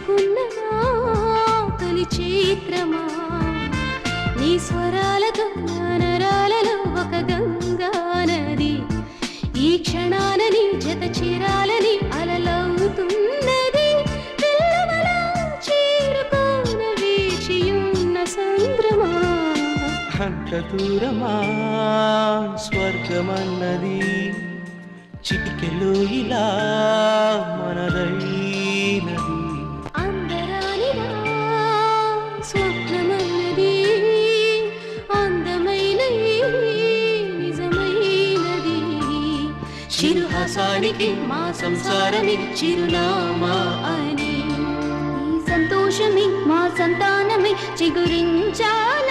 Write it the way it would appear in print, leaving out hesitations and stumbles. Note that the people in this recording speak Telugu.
చేరుకున్న తొలి చైత్రమా నీ స్వరాలతో నరాలలో ఒక గంగా నది ఈ క్షణాన నీ జత చేరాలని అలలవుతున్నది తెల్లవలా చేరుకోన వేచియున్న సంద్రమా అంత దూరమా స్వర్గమన్నది చిటికెలు ఇలా మనదైనది అందరానిదా స్వప్నమన్నది అందమైన నిజమైనది చిరుహాసానికి మా సంసారమే చిరునామా అని ఈ సంతోషమే మా సంతానమే చిగురించాల